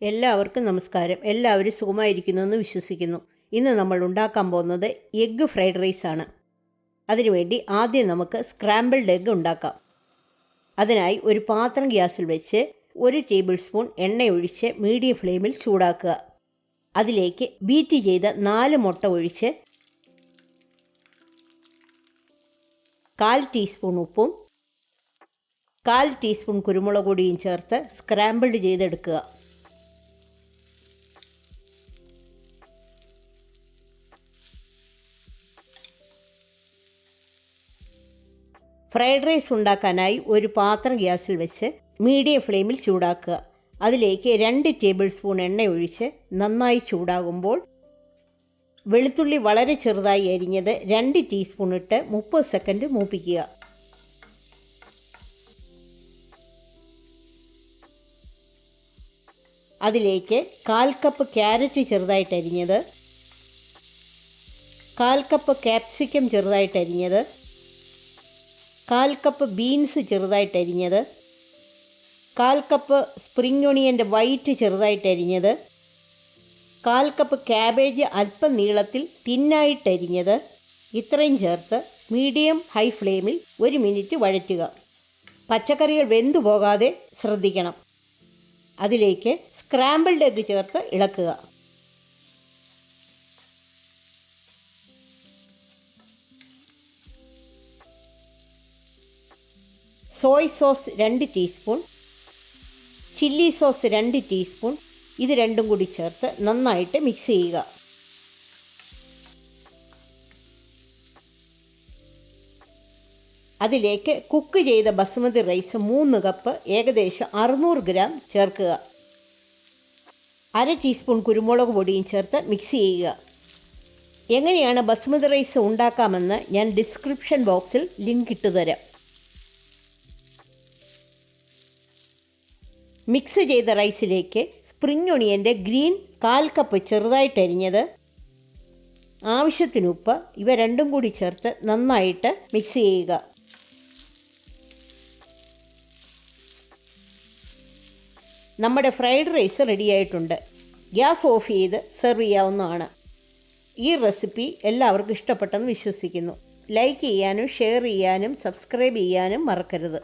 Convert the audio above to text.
എല്ലാവർക്കും നമസ്കാരം. എല്ലാവരും സുഖമായിരിക്കുന്നുവെന്ന് വിശ്വസിക്കുന്നു. ഇന്ന് നമ്മൾ ഉണ്ടാക്കാൻ പോകുന്നത് എഗ്ഗ് ഫ്രൈഡ് റൈസ് ആണ്. അതിനുവേണ്ടി ആദ്യം നമുക്ക് സ്ക്രാമ്പിൾഡ് എഗ്ഗ് ഉണ്ടാക്കാം. അതിനായി ഒരു പാത്രം ഗ്യാസിൽ വെച്ച് 1 ടേബിൾ സ്പൂൺ എണ്ണ ഒഴിച്ച് മീഡിയം ഫ്ലെയിമിൽ ചൂടാക്കുക. അതിലേക്ക് ബീറ്റ് ചെയ്ത 4 മുട്ട ഒഴിച്ച് 1/4 ടീസ്പൂൺ ഉപ്പും 1/4 ടീസ്പൂൺ കുരുമുളക് പൊടിയും ചേർത്ത് സ്ക്രാമ്പിൾഡ് ചെയ്തെടുക്കുക. ഫ്രൈഡ് റൈസ് ഉണ്ടാക്കാനായി ഒരു പാത്രം ഗ്യാസിൽ വെച്ച് മീഡിയം ഫ്ലെയിമിൽ ചൂടാക്കുക. അതിലേക്ക് 2 ടേബിൾ സ്പൂൺ എണ്ണ ഒഴിച്ച് നന്നായി ചൂടാകുമ്പോൾ വെളുത്തുള്ളി വളരെ ചെറുതായി അരിഞ്ഞത് 2 ടീസ്പൂൺ ഇട്ട് 30 സെക്കൻഡ് മൂപ്പിക്കുക. അതിലേക്ക് 1/4 കപ്പ് ക്യാരറ്റ് ചെറുതായിട്ട് അരിഞ്ഞത്, 1/4 കപ്പ് ക്യാപ്സിക്കം ചെറുതായിട്ട് അരിഞ്ഞത്, 1/4 കപ്പ് ബീൻസ് ചെറുതായിട്ട് അരിഞ്ഞത്, 1/4 കപ്പ് സ്പ്രിംഗ് ഒണിയൻ്റെ വൈറ്റ് ചെറുതായിട്ട് അരിഞ്ഞത്, 1/4 കപ്പ് ക്യാബേജ് അല്പം നീളത്തിൽ തിന്നായിട്ട് അരിഞ്ഞത്, ഇത്രയും ചേർത്ത് മീഡിയം ഹൈ ഫ്ലെയിമിൽ 1 മിനിറ്റ് വഴറ്റുക. പച്ചക്കറികൾ വെന്തു പോകാതെ ശ്രദ്ധിക്കണം. അതിലേക്ക് സ്ക്രാമ്പിൾഡ് എഗ്ഗ് ചേർത്ത് ഇളക്കുക. Soy sauce 2 teaspoon, chilli sauce 2 teaspoon, ഇത് രണ്ടും കൂടി ചേർത്ത് നന്നായിട്ട് മിക്സ് ചെയ്യുക. അതിലേക്ക് കുക്ക് ചെയ്ത ബസ്മതി റൈസ് 3 കപ്പ് ഏകദേശം 600 ഗ്രാം ചേർക്കുക. 1/2 ടീസ്പൂൺ കുരുമുളക് പൊടിയും ചേർത്ത് മിക്സ് ചെയ്യുക. എങ്ങനെയാണ് ബസ്മതി റൈസ് ഉണ്ടാക്കാമെന്ന് ഞാൻ ഡിസ്ക്രിപ്ഷൻ ബോക്സിൽ ലിങ്ക് ഇട്ടുതരാം. മിക്സ് ചെയ്ത റൈസിലേക്ക് സ്പ്രിംഗ് ഒണിയൻ്റെ ഗ്രീൻ 1/4 കപ്പ് ചെറുതായിട്ട് അരിഞ്ഞത്, ആവശ്യത്തിന് ഉപ്പ്, ഇവ രണ്ടും കൂടി ചേർത്ത് നന്നായിട്ട് മിക്സ് ചെയ്യുക. നമ്മുടെ ഫ്രൈഡ് റൈസ് റെഡിയായിട്ടുണ്ട്. ഗ്യാസ് ഓഫ് ചെയ്ത് സെർവ് ചെയ്യാവുന്നതാണ്. ഈ റെസിപ്പി എല്ലാവർക്കും ഇഷ്ടപ്പെട്ടെന്ന് വിശ്വസിക്കുന്നു. ലൈക്ക് ചെയ്യാനും ഷെയർ ചെയ്യാനും സബ്സ്ക്രൈബ് ചെയ്യാനും മറക്കരുത്.